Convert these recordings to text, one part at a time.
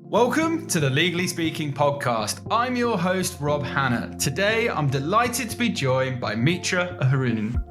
Welcome to the Legally Speaking podcast. I'm your host, Rob Hanna. Today, I'm delighted to be joined by Mitra Ahouraian.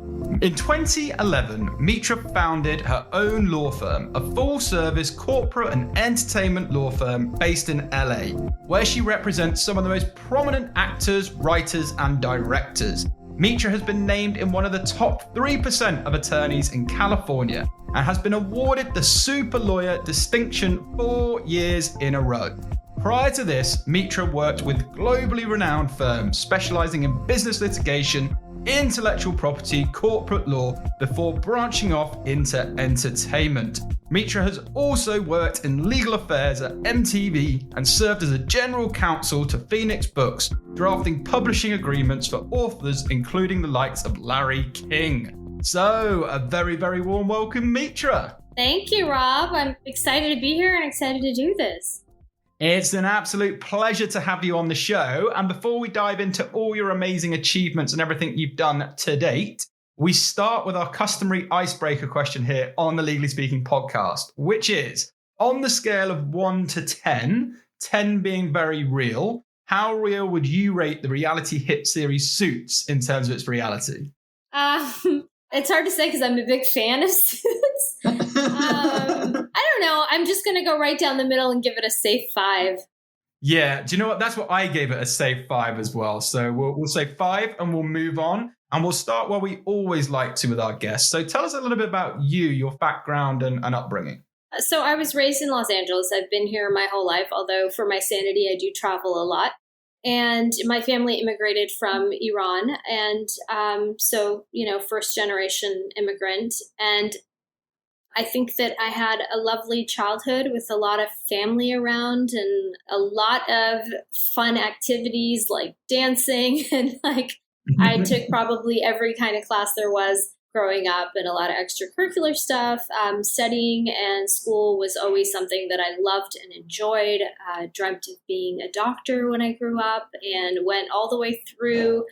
In 2011, Mitra founded her own law firm, a full-service corporate and entertainment law firm based in LA, where she represents some of the most prominent actors, writers, and directors. Mitra has been named in one of the top 3% of attorneys in California and has been awarded the Super Lawyer distinction 4 years in a row. Prior to this, Mitra worked with globally renowned firms specializing in business litigation, intellectual property, corporate law, before branching off into entertainment. Mitra has also worked in legal affairs at MTV and served as a general counsel to Phoenix Books, drafting publishing agreements for authors including the likes of Larry King. So, a very, very warm welcome, Mitra. Thank you, Rob. I'm excited to be here and excited to do this. It's an absolute pleasure to have you on the show. And before we dive into all your amazing achievements and everything you've done to date, we start with our customary icebreaker question here on the Legally Speaking podcast, which is, on the scale of 1 to 10, 10 being very real, how real would you rate the reality hit series Suits in terms of its reality? It's hard to say because I'm a big fan of Suits. I don't know. I'm just going to go right down the middle and give it a safe 5. Yeah. Do you know what? That's what I gave it, a safe 5 as well. So we'll say 5 and we'll move on. And we'll start where we always like to with our guests. So tell us a little bit about you, your background and upbringing. So I was raised in Los Angeles. I've been here my whole life, although for my sanity, I do travel a lot. And my family immigrated from Iran. And first generation immigrant. And I think that I had a lovely childhood with a lot of family around and a lot of fun activities like dancing. And I took probably every kind of class there was growing up and a lot of extracurricular stuff. Studying and school was always something that I loved and enjoyed. Dreamt of being a doctor when I grew up and went all the way through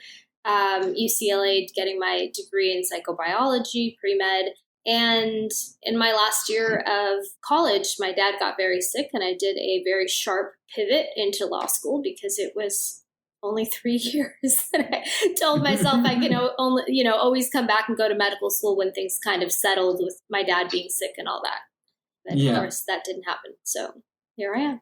UCLA, getting my degree in psychobiology, pre-med. And in my last year of college, my dad got very sick and I did a very sharp pivot into law school because it was only 3 years. And I told myself I can always come back and go to medical school when things kind of settled with my dad being sick and all that. But of course, that didn't happen. So here I am.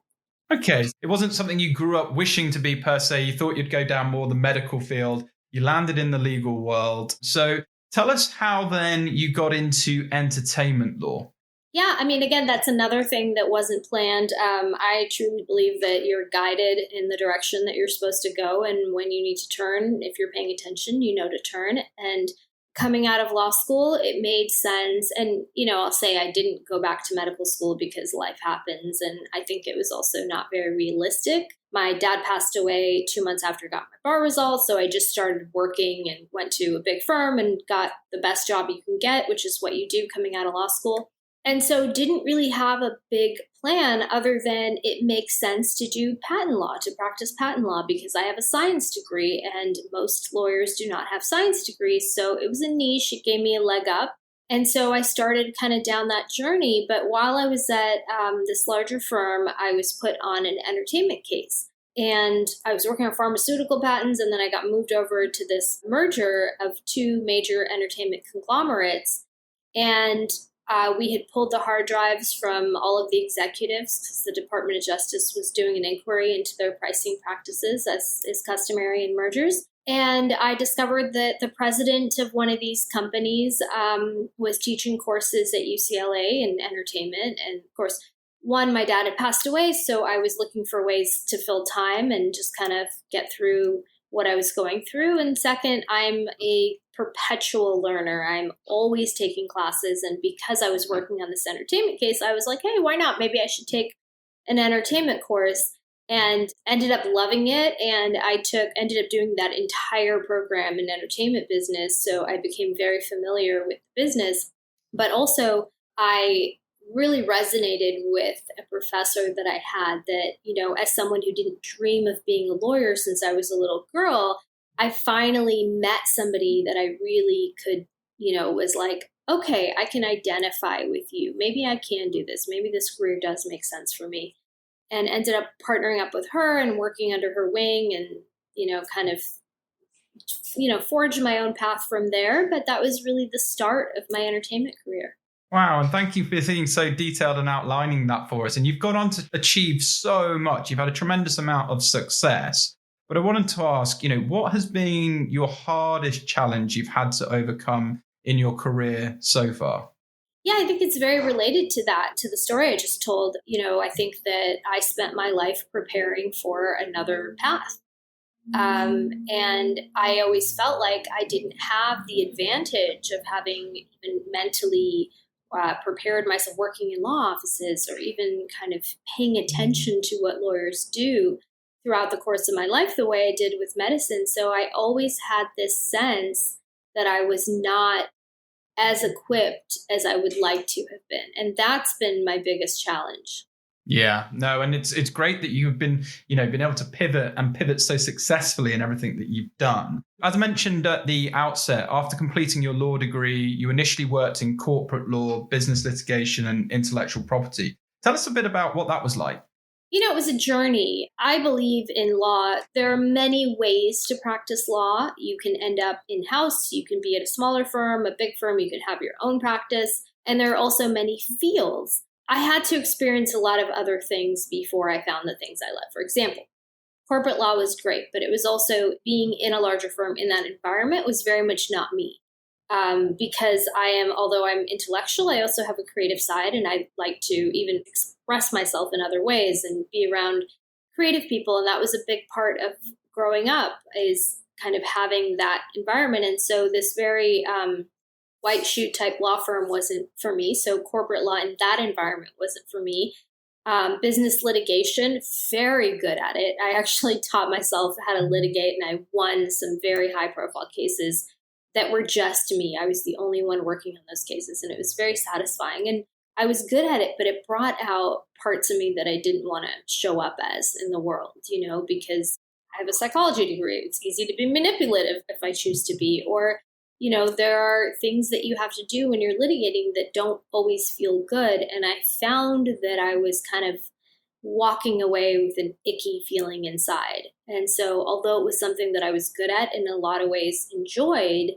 Okay. It wasn't something you grew up wishing to be per se. You thought you'd go down more the medical field. You landed in the legal world. So tell us how then you got into entertainment law. Yeah, I mean, again, that's another thing that wasn't planned. I truly believe that you're guided in the direction that you're supposed to go. And when you need to turn, if you're paying attention, you know to turn. And coming out of law school, it made sense. And, I'll say I didn't go back to medical school because life happens. And I think it was also not very realistic. My dad passed away 2 months after I got my bar results. So I just started working and went to a big firm and got the best job you can get, which is what you do coming out of law school. And so didn't really have a big plan other than it makes sense to do patent law, to practice patent law, because I have a science degree and most lawyers do not have science degrees. So it was a niche. It gave me a leg up. And so I started kind of down that journey. But while I was at this larger firm, I was put on an entertainment case. And I was working on pharmaceutical patents. And then I got moved over to this merger of 2 major entertainment conglomerates. And we had pulled the hard drives from all of the executives because the Department of Justice was doing an inquiry into their pricing practices, as is customary in mergers. And I discovered that the president of one of these companies was teaching courses at UCLA in entertainment. And of course, one, my dad had passed away, so I was looking for ways to fill time and just kind of get through what I was going through. And second, I'm a perpetual learner. I'm always taking classes. And because I was working on this entertainment case, I was like, hey, why not? Maybe I should take an entertainment course, and ended up loving it. And I ended up doing that entire program in entertainment business. So I became very familiar with the business, but also I really resonated with a professor that I had that, as someone who didn't dream of being a lawyer since I was a little girl, I finally met somebody that I really could, was like, okay, I can identify with you. Maybe I can do this. Maybe this career does make sense for me. and ended up partnering up with her and working under her wing and, kind of, forged my own path from there. But that was really the start of my entertainment career. Wow, and thank you for being so detailed and outlining that for us. And you've gone on to achieve so much. You've had a tremendous amount of success. But I wanted to ask, what has been your hardest challenge you've had to overcome in your career so far? Yeah, I think it's very related to that, to the story I just told. I think that I spent my life preparing for another path. And I always felt like I didn't have the advantage of having even mentally prepared myself working in law offices or even kind of paying attention to what lawyers do throughout the course of my life the way I did with medicine. So I always had this sense that I was not as equipped as I would like to have been. And that's been my biggest challenge. Yeah, no, and it's great that you've been able to pivot so successfully in everything that you've done. As I mentioned at the outset, after completing your law degree, you initially worked in corporate law, business litigation, and intellectual property. Tell us a bit about what that was like. It was a journey. I believe in law. There are many ways to practice law. You can end up in-house. You can be at a smaller firm, a big firm. You can have your own practice. And there are also many fields. I had to experience a lot of other things before I found the things I love. For example, corporate law was great, but it was also being in a larger firm in that environment was very much not me. Because although I'm intellectual, I also have a creative side, and I like to even express myself in other ways and be around creative people. And that was a big part of growing up, is kind of having that environment. And so this very white shoot type law firm wasn't for me. So corporate law in that environment wasn't for me. Business litigation, very good at it. I actually taught myself how to litigate, and I won some very high profile cases that were just me. I was the only one working on those cases, and it was very satisfying. And I was good at it, but it brought out parts of me that I didn't want to show up as in the world, because I have a psychology degree. It's easy to be manipulative if I choose to be, or there are things that you have to do when you're litigating that don't always feel good. And I found that I was kind of walking away with an icky feeling inside. And so although it was something that I was good at and in a lot of ways enjoyed,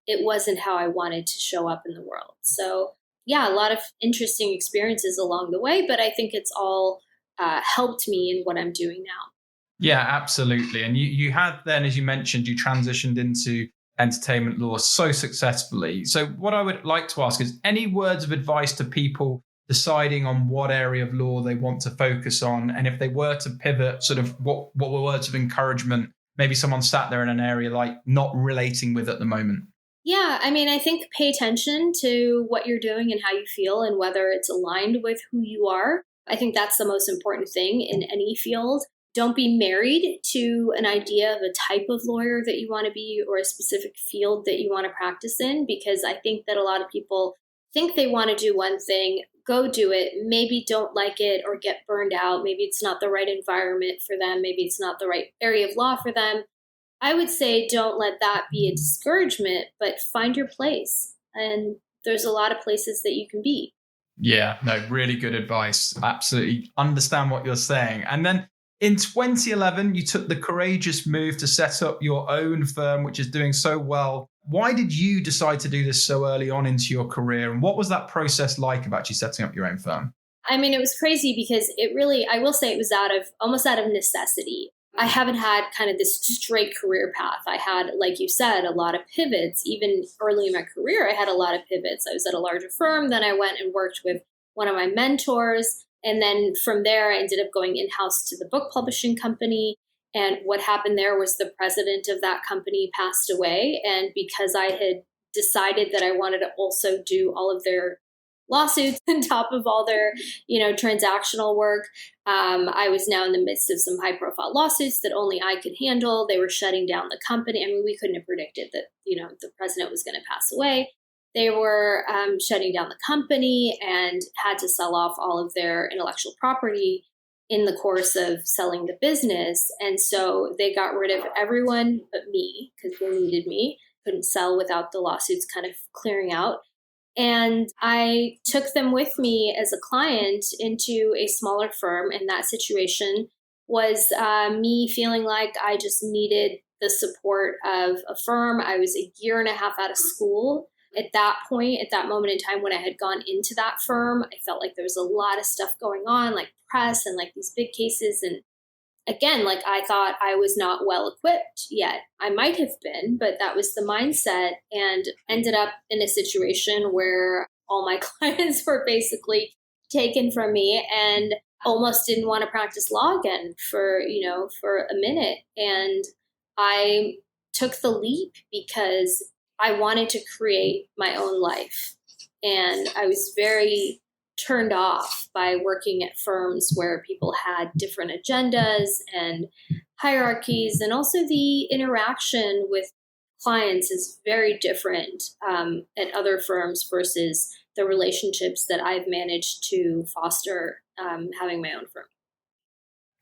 it wasn't how I wanted to show up in the world. So yeah, a lot of interesting experiences along the way, but I think it's all helped me in what I'm doing now. Yeah, absolutely. And you had then, as you mentioned, you transitioned into entertainment law so successfully. So what I would like to ask is any words of advice to people deciding on what area of law they want to focus on, and if they were to pivot, sort of what were words of encouragement? Maybe someone sat there in an area like not relating with at the moment. Yeah, I think pay attention to what you're doing and how you feel and whether it's aligned with who you are. I think that's the most important thing in any field. Don't be married to an idea of a type of lawyer that you want to be or a specific field that you want to practice in, because I think that a lot of people think they want to do one thing, go do it, maybe don't like it or get burned out. Maybe it's not the right environment for them. Maybe it's not the right area of law for them. I would say don't let that be a discouragement, but find your place. And there's a lot of places that you can be. Yeah, no, really good advice. Absolutely understand what you're saying. And then in 2011, you took the courageous move to set up your own firm, which is doing so well. Why did you decide to do this so early on into your career? And what was that process like of actually setting up your own firm? It was crazy because I will say it was almost out of necessity. I haven't had kind of this straight career path. I had, like you said, a lot of pivots. Even early in my career, I had a lot of pivots. I was at a larger firm. Then I went and worked with one of my mentors. And then from there, I ended up going in-house to the book publishing company. And what happened there was the president of that company passed away. And because I had decided that I wanted to also do all of their lawsuits on top of all their, transactional work, I was now in the midst of some high-profile lawsuits that only I could handle. They were shutting down the company. We couldn't have predicted that, the president was going to pass away. They were shutting down the company and had to sell off all of their intellectual property in the course of selling the business. And so they got rid of everyone but me because they needed me. Couldn't sell without the lawsuits kind of clearing out. And I took them with me as a client into a smaller firm. And that situation was me feeling like I just needed the support of a firm. I was a year and a half out of school. At that point, at that moment in time when I had gone into that firm, I felt like there was a lot of stuff going on, like press and like these big cases. And again, like I thought I was not well equipped yet. I might have been, but that was the mindset, and ended up in a situation where all my clients were basically taken from me and almost didn't want to practice law again for a minute. And I took the leap because I wanted to create my own life. And I was very turned off by working at firms where people had different agendas and hierarchies, and also the interaction with clients is very different at other firms versus the relationships that I've managed to foster having my own firm.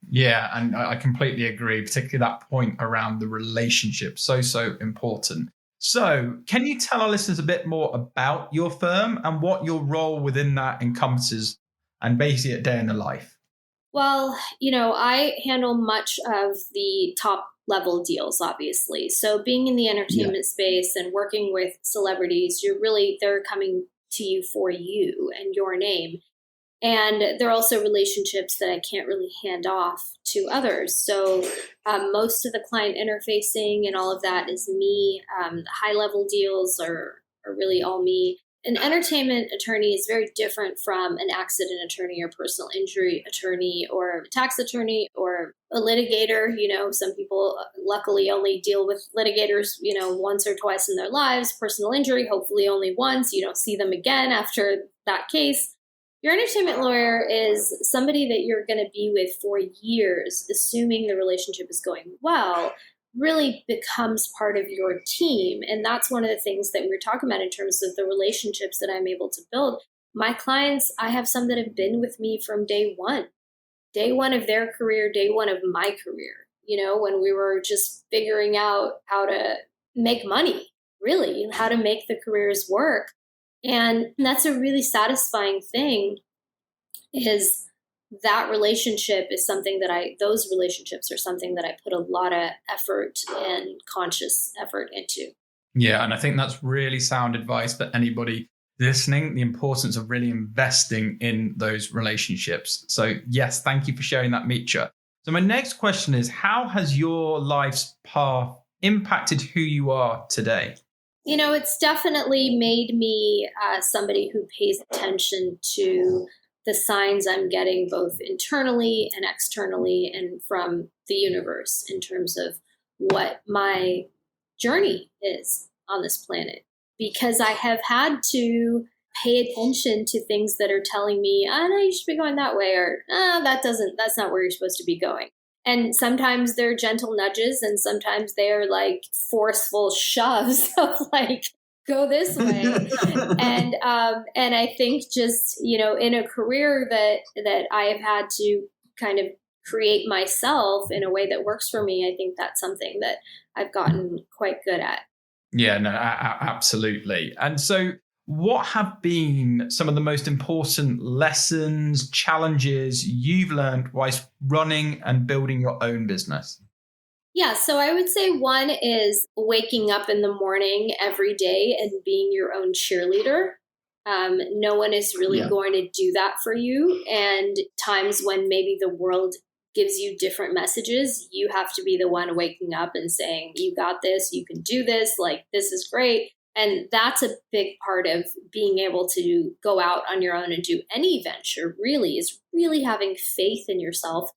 Yeah, and I completely agree, particularly that point around the relationship. So important. So can you tell our listeners a bit more about your firm and what your role within that encompasses, and basically a day in the life? Well, I handle much of the top level deals, obviously. So being in the entertainment space and working with celebrities, they're coming to you for you and your name. And there are also relationships that I can't really hand off to others. So most of the client interfacing and all of that is me. The high level deals are really all me. An entertainment attorney is very different from an accident attorney or personal injury attorney or a tax attorney or a litigator. Some people luckily only deal with litigators, once or twice in their lives. Personal injury, hopefully only once. You don't see them again after that case. Your entertainment lawyer is somebody that you're going to be with for years, assuming the relationship is going well, really becomes part of your team. And that's one of the things that we were talking about in terms of the relationships that I'm able to build. My clients, I have some that have been with me from day one of their career, day one of my career, when we were just figuring out how to make money, really, and how to make the careers work. And that's a really satisfying thing, is that relationship is something that those relationships are something that I put a lot of effort and conscious effort into. Yeah. And I think that's really sound advice for anybody listening, the importance of really investing in those relationships. So yes, thank you for sharing that, Mitra. So my next question is, how has your life's path impacted who you are today? It's definitely made me somebody who pays attention to the signs I'm getting both internally and externally and from the universe in terms of what my journey is on this planet. Because I have had to pay attention to things that are telling me, oh, no, you should be going that way, or that's not where you're supposed to be going. And sometimes they're gentle nudges, and sometimes they're like forceful shoves of like, go this way. And I think just, in a career that I have had to kind of create myself in a way that works for me, I think that's something that I've gotten quite good at. Yeah, no, absolutely. And so what have been some of the most important lessons, challenges you've learned whilst running and building your own business? Yeah, so I would say one is waking up in the morning every day and being your own cheerleader. No one is really going to do that for you. And times when maybe the world gives you different messages, you have to be the one waking up and saying, you got this, you can do this, like, this is great. And that's a big part of being able to go out on your own and do any venture, really, is really having faith in yourself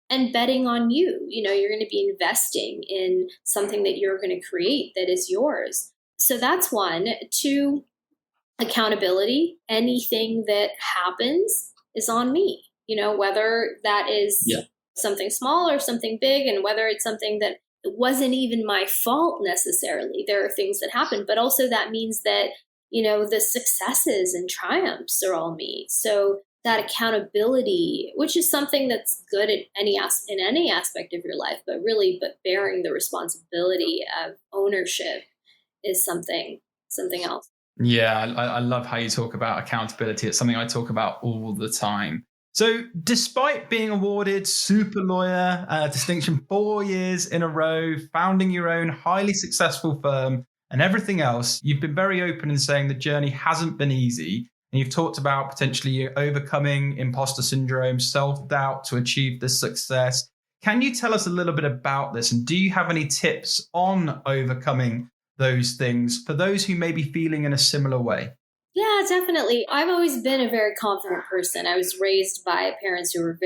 and betting on you. You're going to be investing in something that you're going to create that is yours. So that's one. Two, accountability. Anything that happens is on me, whether that is something small or something big, and whether it's something that wasn't even my fault necessarily. There are things that happen, but also that means that, the successes and triumphs are all me. So that accountability, which is something that's good in any aspect of your life, but bearing the responsibility of ownership is something else. Yeah, I love how you talk about accountability. It's something I talk about all the time. So, despite being awarded super lawyer distinction 4 years in a row, founding your own highly successful firm, and everything else, you've been very open in saying the journey hasn't been easy. And you've talked about potentially overcoming imposter syndrome, self doubt to achieve this success. Can you tell us a little bit about this? And do you have any tips on overcoming those things for those who may be feeling in a similar way? Yeah, definitely. I've always been a very confident person. I was raised by parents who were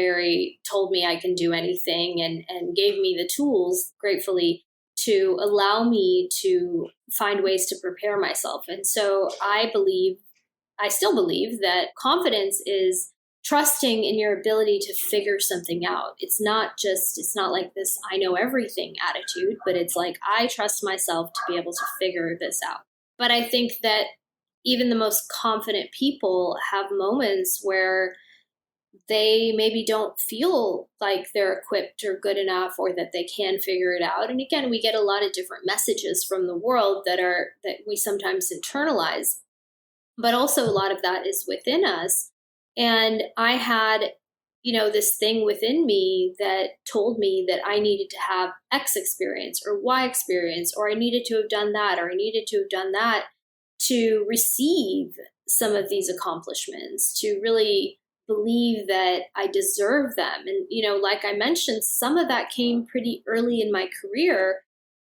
told me I can do anything and gave me the tools, gratefully, to allow me to find ways to prepare myself. And so I still believe that confidence is trusting in your ability to figure something out. It's not like this I know everything attitude, but it's like I trust myself to be able to figure this out. But I think that even the most confident people have moments where they maybe don't feel like they're equipped or good enough or that they can figure it out. And again, we get a lot of different messages from the world that we sometimes internalize, but also a lot of that is within us. And I had, this thing within me that told me that I needed to have X experience or Y experience, or I needed to have done that, or I needed to have done that to receive some of these accomplishments, to really believe that I deserve them. And, like I mentioned, some of that came pretty early in my career,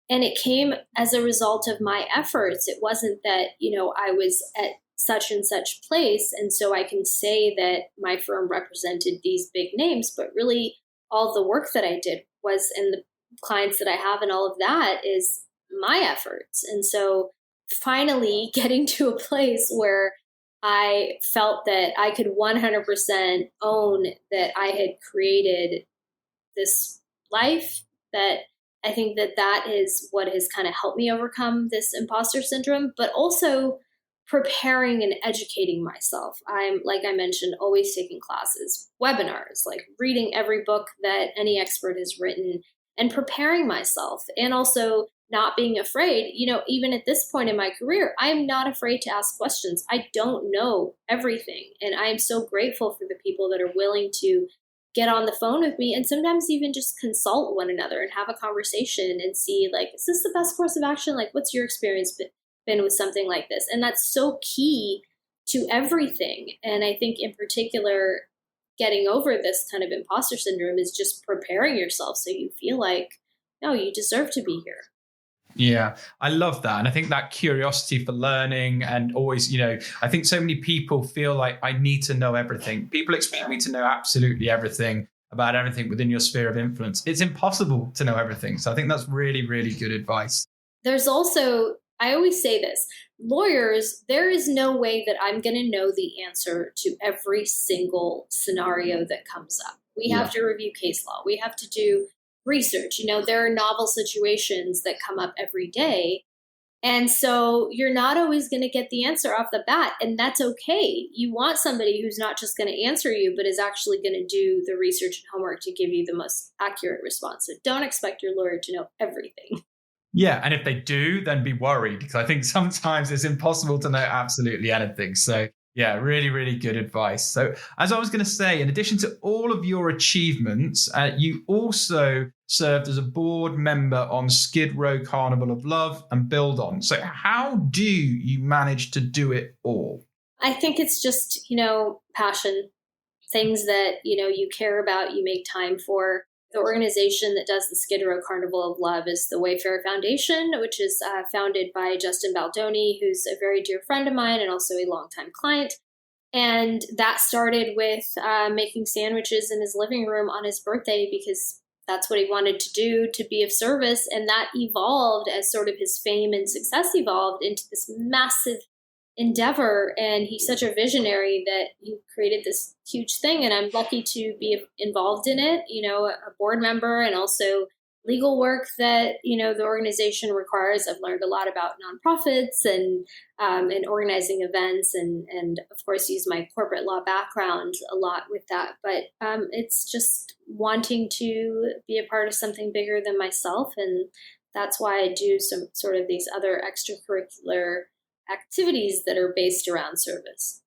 and it came as a result of my efforts. It wasn't that, I was at such and such place, and so I can say that my firm represented these big names, but really all the work that I did was, and the clients that I have and all of that is my efforts. And so finally getting to a place where I felt that I could 100% own that I had created this life, that I think that is what has kind of helped me overcome this imposter syndrome, but also preparing and educating myself. I'm, like I mentioned, always taking classes, webinars, like reading every book that any expert has written and preparing myself, and also not being afraid. Even at this point in my career, I am not afraid to ask questions. I don't know everything. And I am so grateful for the people that are willing to get on the phone with me and sometimes even just consult one another and have a conversation and see, like, is this the best course of action? Like, what's your experience been with something like this? And that's so key to everything. And I think in particular, getting over this kind of imposter syndrome is just preparing yourself so you feel like, no, you deserve to be here. Yeah, I love that. And I think that curiosity for learning, and always, I think so many people feel like I need to know everything. People expect me to know absolutely everything about everything within your sphere of influence. It's impossible to know everything. So I think that's really, really good advice. There's also, I always say this, lawyers, there is no way that I'm going to know the answer to every single scenario that comes up. We have to review case law. We have to do research. There are novel situations that come up every day. And so you're not always going to get the answer off the bat. And that's okay. You want somebody who's not just going to answer you, but is actually going to do the research and homework to give you the most accurate response. So don't expect your lawyer to know everything. Yeah. And if they do, then be worried, because I think sometimes it's impossible to know absolutely anything. So yeah, really, really good advice. So as I was going to say, in addition to all of your achievements, you also served as a board member on Skid Row, Carnival of Love, and Build On. So how do you manage to do it all? I think it's just, passion, things that, you care about, you make time for. The organization that does the Skid Row Carnival of Love is the Wayfarer Foundation, which is founded by Justin Baldoni, who's a very dear friend of mine and also a longtime client. And that started with making sandwiches in his living room on his birthday because that's what he wanted to do, to be of service. And that evolved as sort of his fame and success evolved into this massive endeavor. And he's such a visionary that he created this huge thing. And I'm lucky to be involved in it, a board member, and also legal work that, the organization requires. I've learned a lot about nonprofits and organizing events, and of course use my corporate law background a lot with that. But it's just wanting to be a part of something bigger than myself. And that's why I do some sort of these other extracurricular activities that are based around service.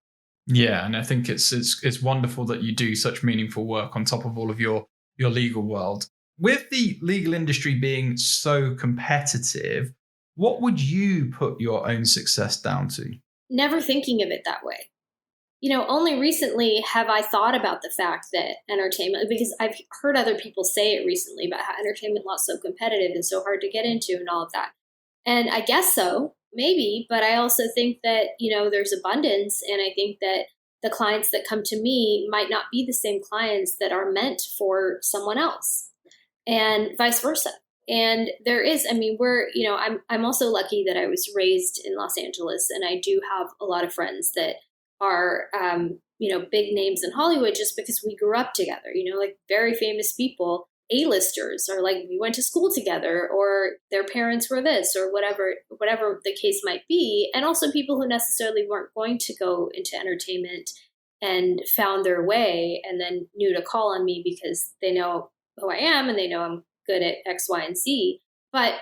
Yeah, and I think it's wonderful that you do such meaningful work on top of all of your legal world. With the legal industry being so competitive, what would you put your own success down to? Never thinking of it that way. Only recently have I thought about the fact that entertainment, because I've heard other people say it recently about how entertainment law is so competitive and so hard to get into and all of that. And I guess so, maybe, but I also think that, there's abundance. And I think that the clients that come to me might not be the same clients that are meant for someone else, and vice versa. And there is, I'm also lucky that I was raised in Los Angeles, and I do have a lot of friends that are, big names in Hollywood just because we grew up together, like very famous people, A-listers, or like we went to school together, or their parents were this, or whatever the case might be. And also people who necessarily weren't going to go into entertainment and found their way and then knew to call on me because they know who I am and they know I'm good at X, Y, and Z. But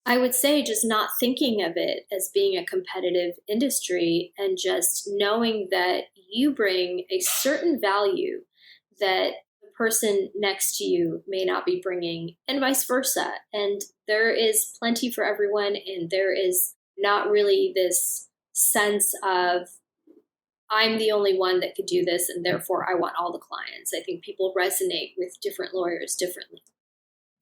I would say just not thinking of it as being a competitive industry, and just knowing that you bring a certain value that the person next to you may not be bringing, and vice versa. And there is plenty for everyone. And there is not really this sense of, I'm the only one that could do this, and therefore I want all the clients. I think people resonate with different lawyers differently.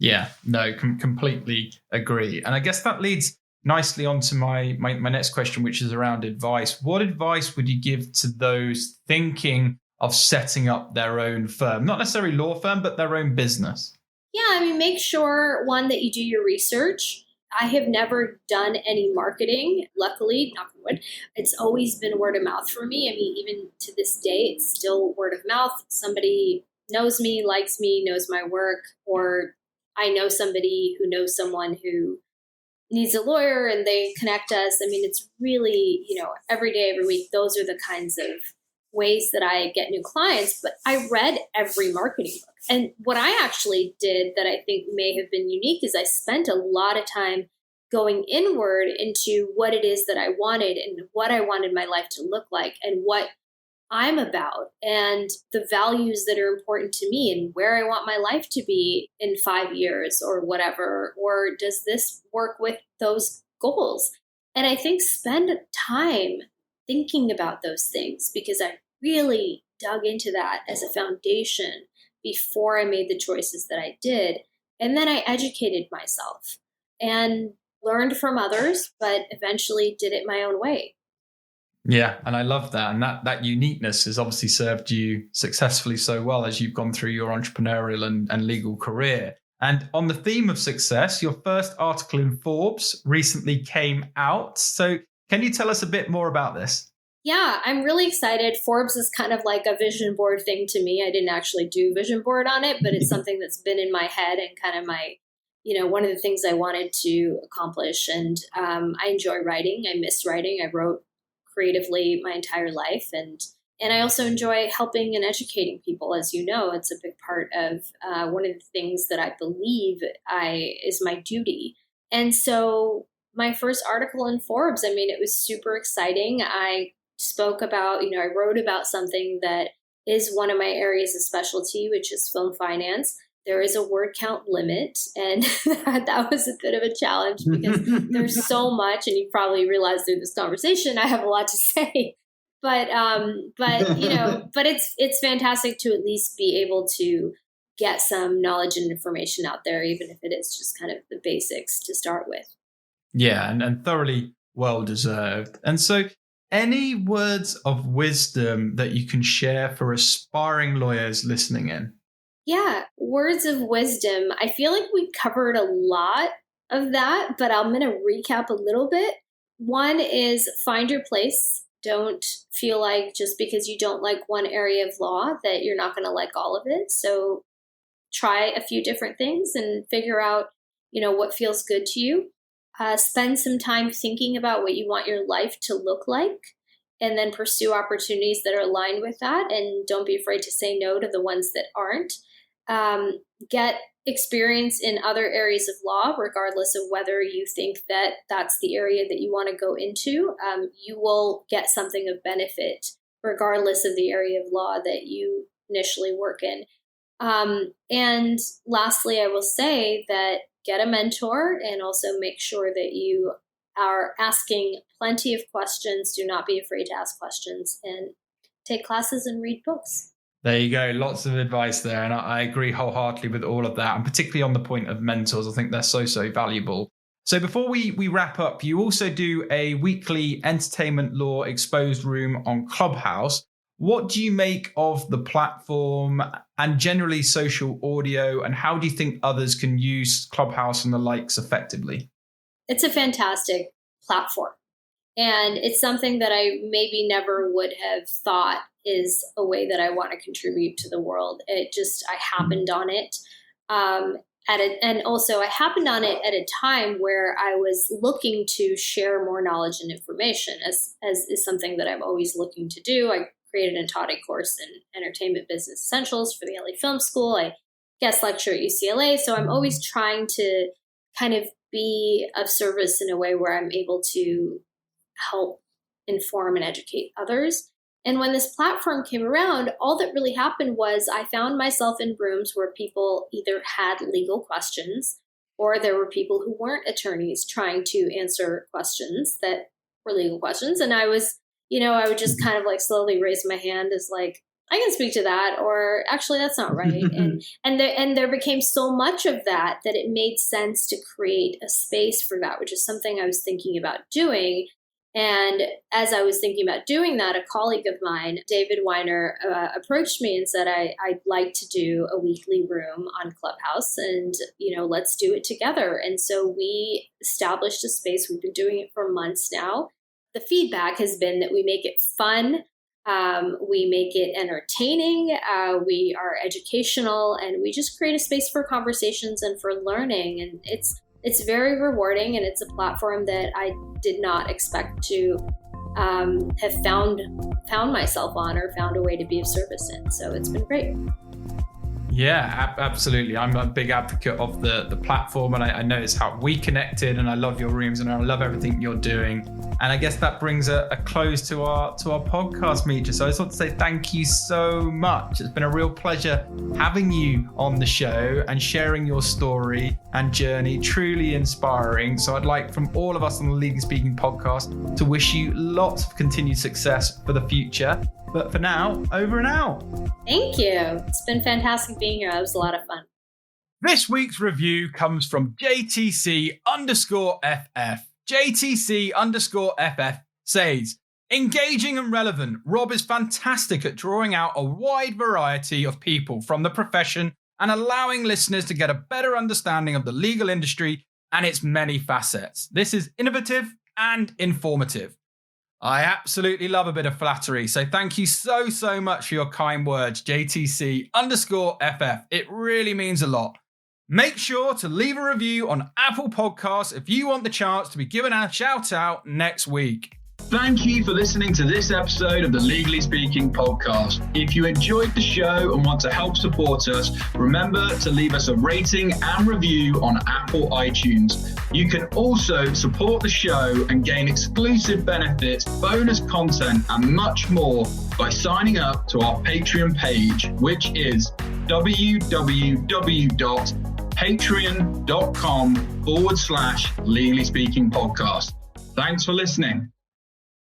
Yeah, no, completely agree. And I guess that leads nicely on to my next question, which is around advice. What advice would you give to those thinking of setting up their own firm? Not necessarily law firm, but their own business. Yeah, make sure, one, that you do your research. I have never done any marketing, luckily, knock on wood. It's always been word of mouth for me. Even to this day, it's still word of mouth. Somebody knows me, likes me, knows my work, or I know somebody who knows someone who needs a lawyer and they connect us. It's really, every day, every week, those are the kinds of ways that I get new clients. But I read every marketing book. And what I actually did that I think may have been unique is I spent a lot of time going inward into what it is that I wanted and what I wanted my life to look like and what I'm about and the values that are important to me and where I want my life to be in 5 years or whatever, or does this work with those goals? And I think spend time thinking about those things, because I really dug into that as a foundation before I made the choices that I did. And then I educated myself and learned from others, but eventually did it my own way. Yeah, and I love that. And that uniqueness has obviously served you successfully so well as you've gone through your entrepreneurial and legal career. And on the theme of success, your first article in Forbes recently came out. So can you tell us a bit more about this? Yeah, I'm really excited. Forbes is kind of like a vision board thing to me. I didn't actually do vision board on it, but it's something that's been in my head and kind of my, one of the things I wanted to accomplish. And I enjoy writing. I miss writing. I wrote creatively my entire life. And I also enjoy helping and educating people. As you know, it's a big part of one of the things that I believe is my duty. And so my first article in Forbes, it was super exciting. I spoke about, I wrote about something that is one of my areas of specialty, which is film finance. There is a word count limit, and that was a bit of a challenge because there's so much, and you probably realized through this conversation, I have a lot to say. But it's fantastic to at least be able to get some knowledge and information out there, even if it is just kind of the basics to start with. Yeah, and thoroughly well deserved. And so, any words of wisdom that you can share for aspiring lawyers listening in? Yeah, words of wisdom. I feel like we covered a lot of that, but I'm going to recap a little bit. One is find your place. Don't feel like just because you don't like one area of law that you're not going to like all of it. So try a few different things and figure out, what feels good to you. Spend some time thinking about what you want your life to look like, and then pursue opportunities that are aligned with that. And don't be afraid to say no to the ones that aren't. get experience in other areas of law, regardless of whether you think that that's the area that you want to go into. You will get something of benefit regardless of the area of law that you initially work in. And lastly, I will say that get a mentor and also make sure that you are asking plenty of questions. Do not be afraid to ask questions and take classes and read books. There you go. Lots of advice there. And I agree wholeheartedly with all of that. And particularly on the point of mentors, I think they're so valuable. So before we wrap up, you also do a weekly entertainment law exposed room on Clubhouse. What do you make of the platform and generally social audio? And how do you think others can use Clubhouse and the likes effectively? It's a fantastic platform. And it's something that I maybe never would have thought is a way that I want to contribute to the world. I happened on it. And also I happened on it at a time where I was looking to share more knowledge and information as is something that I'm always looking to do. I created and taught a course in entertainment business essentials for the LA Film School. I guest lecture at UCLA. So I'm always trying to kind of be of service in a way where I'm able to help inform and educate others. And when this platform came around, all that really happened was I found myself in rooms where people either had legal questions or there were people who weren't attorneys trying to answer questions that were legal questions. And I was, I would just kind of like slowly raise my hand as like, I can speak to that, or actually that's not right. and there became so much of that it made sense to create a space for that, which is something I was thinking about doing. And as I was thinking about doing that, a colleague of mine, David Weiner, approached me and said, I'd like to do a weekly room on Clubhouse and, let's do it together. And so we established a space. We've been doing it for months now. The feedback has been that we make it fun. We make it entertaining. We are educational, and we just create a space for conversations and for learning. And it's very rewarding, and it's a platform that I did not expect to have found myself on or found a way to be of service in. So it's been great. Yeah, absolutely. I'm a big advocate of the platform, and I know it's how we connected, and I love your rooms and I love everything you're doing. And I guess that brings a close to our podcast, Mitra. So I just want to say thank you so much. It's been a real pleasure having you on the show and sharing your story and journey. Truly inspiring. So I'd like, from all of us on the Legally Speaking podcast, to wish you lots of continued success for the future. But for now, over and out. Thank you. It's been fantastic being here. It was a lot of fun. This week's review comes from JTC_FF. JTC_FF says, engaging and relevant. Rob is fantastic at drawing out a wide variety of people from the profession and allowing listeners to get a better understanding of the legal industry and its many facets. This is innovative and informative. I absolutely love a bit of flattery, so thank you so much for your kind words, JTC_FF. It really means a lot. Make sure to leave a review on Apple Podcasts if you want the chance to be given a shout out next week. Thank you for listening to this episode of the Legally Speaking podcast. If you enjoyed the show and want to help support us, remember to leave us a rating and review on Apple iTunes. You can also support the show and gain exclusive benefits, bonus content, and much more by signing up to our Patreon page, which is www.patreon.com/Legally Speaking podcast. Thanks for listening.